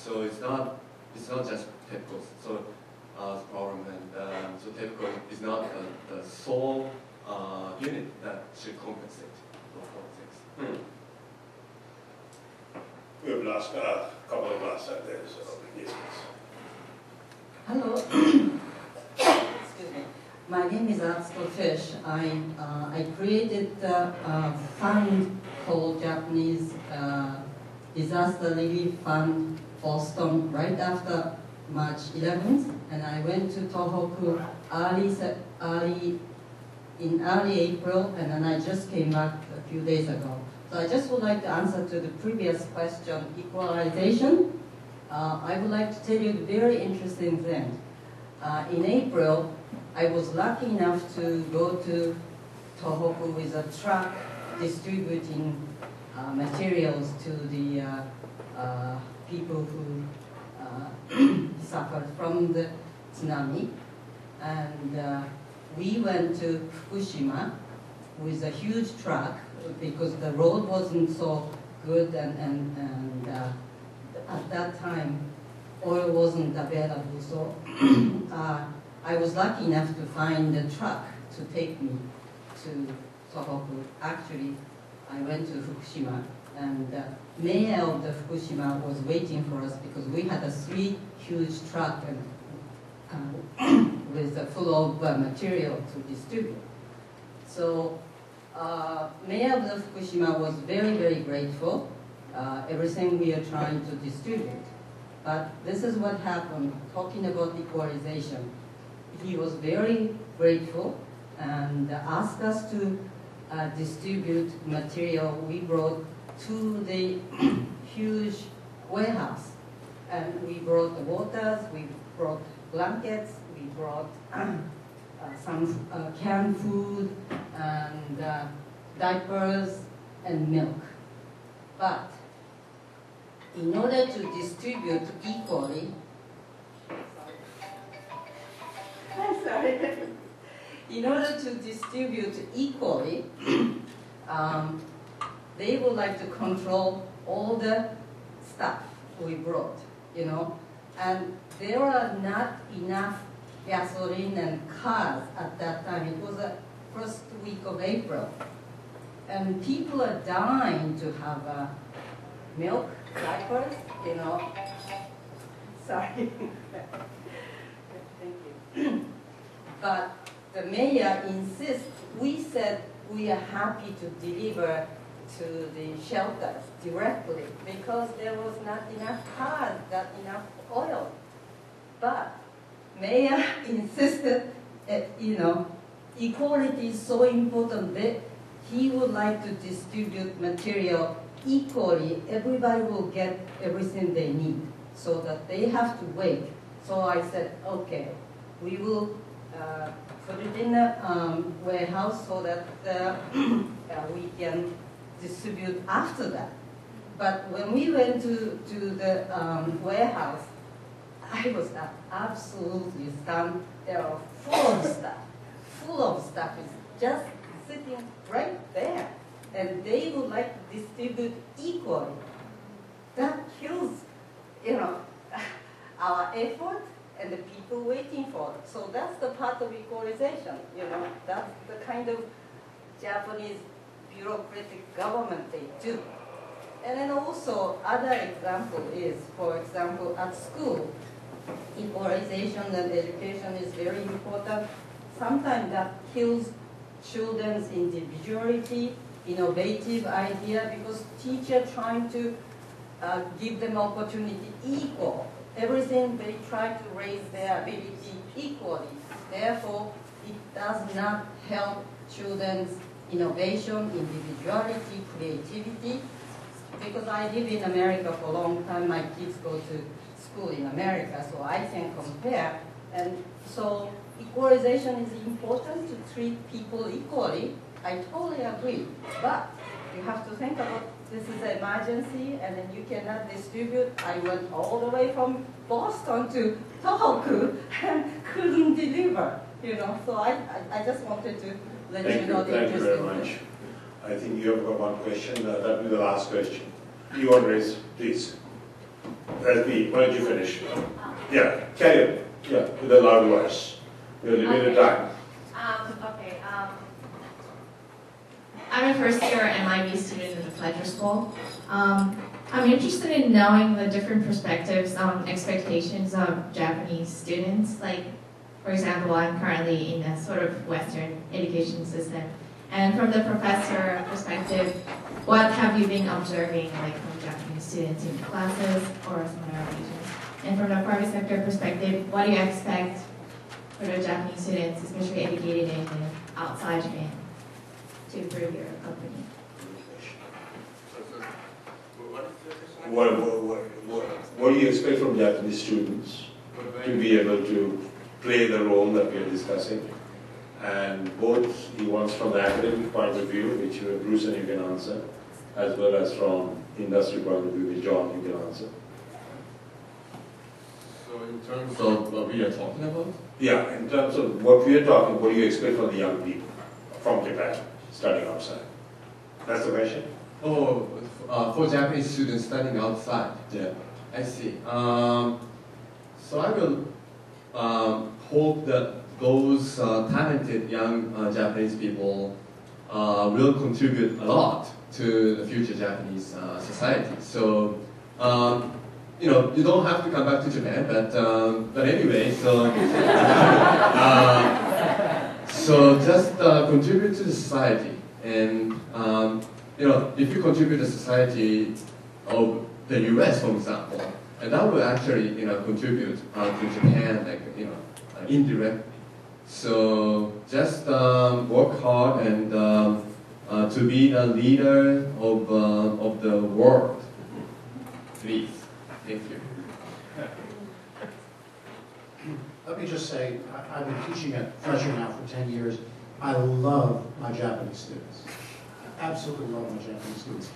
So it's not just TEPCO's problem, and so TEPCO is not the sole unit that should compensate for politics. We have lost a couple of us out there, so yes. Hello. Excuse me. My name is Atsuko Fish. I created a fund called Japanese Disaster Relief Fund Boston right after March 11th, and I went to Tohoku in early April, and then I just came back a few days ago. So I just would like to answer to the previous question, equalization. I would like to tell you a very interesting thing. In April, I was lucky enough to go to Tohoku with a truck distributing materials to the people who suffered from the tsunami. And we went to Fukushima with a huge truck because the road wasn't so good, and at that time oil wasn't available. So I was lucky enough to find a truck to take me to Tohoku. Actually, I went to Fukushima, and the mayor of the Fukushima was waiting for us because we had a 3 huge truck with full of material to distribute. So mayor of the Fukushima was very, very grateful. Everything we are trying to distribute. But this is what happened, talking about equalization. He was very grateful and asked us to distribute material we brought to the huge warehouse. And we brought the waters, we brought blankets, we brought some canned food and diapers and milk. But in order to distribute equally, in order to distribute equally, they would like to control all the stuff we brought, you know, and there are not enough gasoline and cars at that time. It was the first week of April, and people are dying to have milk, diapers, you know. Sorry. Thank you. But the mayor insists. We said we are happy to deliver to the shelters directly because there was not enough cars, not enough oil. But mayor insisted that, you know, equality is so important that he would like to distribute material equally. Everybody will get everything they need, so that they have to wait. So I said, okay, we will put it in a warehouse so that we can distribute after that. But when we went to the warehouse, I was absolutely stunned. They are full of stuff. It's just sitting right there. And they would like to distribute equally. That kills, you know, our effort and the people waiting for it. So that's the part of equalization, you know. That's the kind of Japanese bureaucratic government they do. And then also, other example is, for example, at school, equalization and education is very important. Sometimes that kills children's individuality, innovative idea, because teacher trying to give them opportunity equal. Everything they try to raise their ability equally. Therefore, it does not help children's innovation, individuality, creativity. Because I live in America for a long time, my kids go to school in America, so I can compare. And so equalization is important to treat people equally. I totally agree. But you have to think about this is an emergency and then you cannot distribute. I went all the way from Boston to Tohoku and couldn't deliver, you know. So I just wanted to let you know the interesting. Thank you very much. I think you have got one question. That will be the last question. You want to raise, please. Why don't you finish? Yeah, carry on. Yeah, with a loud voice. We're limited time. Okay. I'm a first-year MIB student at the Fletcher School. I'm interested in knowing the different perspectives on expectations of Japanese students. Like, for example, I'm currently in a sort of Western education system. And from the professor perspective, what have you been observing, like from Japanese students in classes or some other regions? And from the private sector perspective, what do you expect for the Japanese students, especially educated in outside Japan, to improve your company? What do you expect from Japanese students to be able to play the role that we are discussing? And both, he wants from the academic point of view, which Bruce and you can answer, as well as from industry point of view, which John, you can answer. So in terms of what we are talking about? Yeah, in terms of what we are talking, what do you expect from the young people from Japan, studying outside? That's the question? Oh, for Japanese students studying outside. Yeah. I see. So I will hope that those talented young Japanese people will contribute a lot to the future Japanese society. So, you know, you don't have to come back to Japan, but anyway, so so just contribute to the society, and you know, if you contribute to the society of the U.S., for example, and that will actually, you know, contribute to Japan, like, you know, indirectly. So just work hard and to be a leader of the world, please. Thank you. Let me just say, I've been teaching at Fletcher now for 10 years. I love my Japanese students. I absolutely love my Japanese students.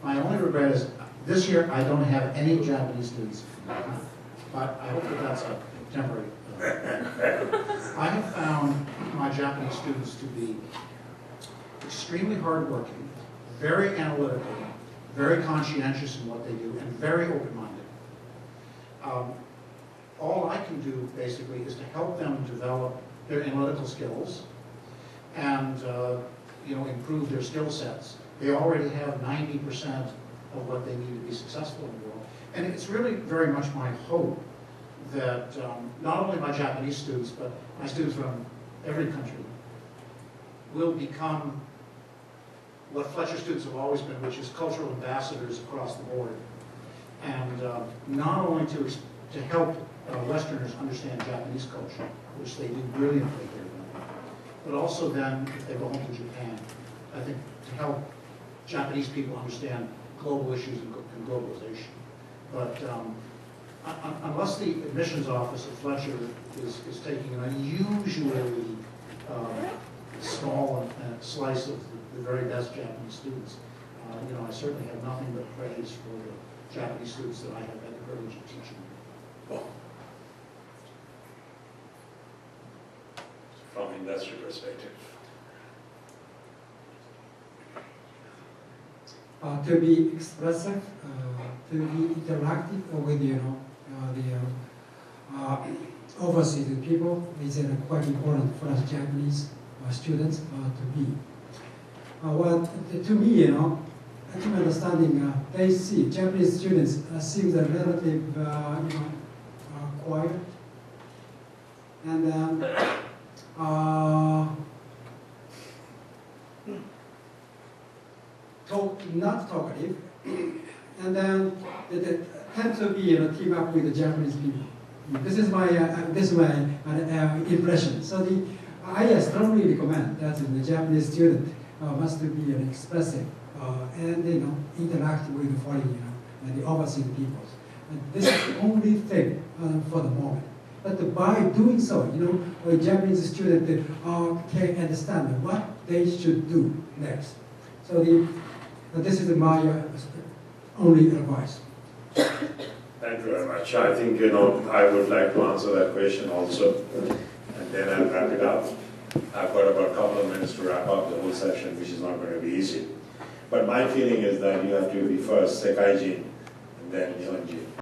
My only regret is this year I don't have any Japanese students, but I hope that that's a temporary. I have found my Japanese students to be extremely hardworking, very analytical, very conscientious in what they do, and very open-minded. All I can do, basically, is to help them develop their analytical skills and you know, improve their skill sets. They already have 90% of what they need to be successful in the world. And it's really very much my hope that not only my Japanese students, but my students from every country will become what Fletcher students have always been, which is cultural ambassadors across the board. And not only to help Westerners understand Japanese culture, which they do brilliantly here, but also then, if they go home to Japan, I think to help Japanese people understand global issues and globalization. But unless the admissions office at Fletcher is taking an unusually small slice of the very best Japanese students, you know, I certainly have nothing but praise for the Japanese students that I have had the privilege of teaching. From industry perspective. To be expressive, to be interactive with, you know, the overseas people is quite important for us Japanese students to be. Well, to me, you know, to my understanding, they see Japanese students seem a relative, you know, quiet, and not talkative, and then they tend to be, you know, team up with the Japanese people. This is my impression. So I strongly recommend that the Japanese student must be expressive and, you know, interact with the foreign, you know, and the overseas peoples. And this is the only thing for the moment. But by doing so, you know, a Japanese student can understand what they should do next. So this is my only advice. Thank you very much. I think, you know, I would like to answer that question also, and then I'll wrap it up. I've got about a couple of minutes to wrap up the whole session, which is not going to be easy. But my feeling is that you have to be first Sekaijin, and then Nihonjin.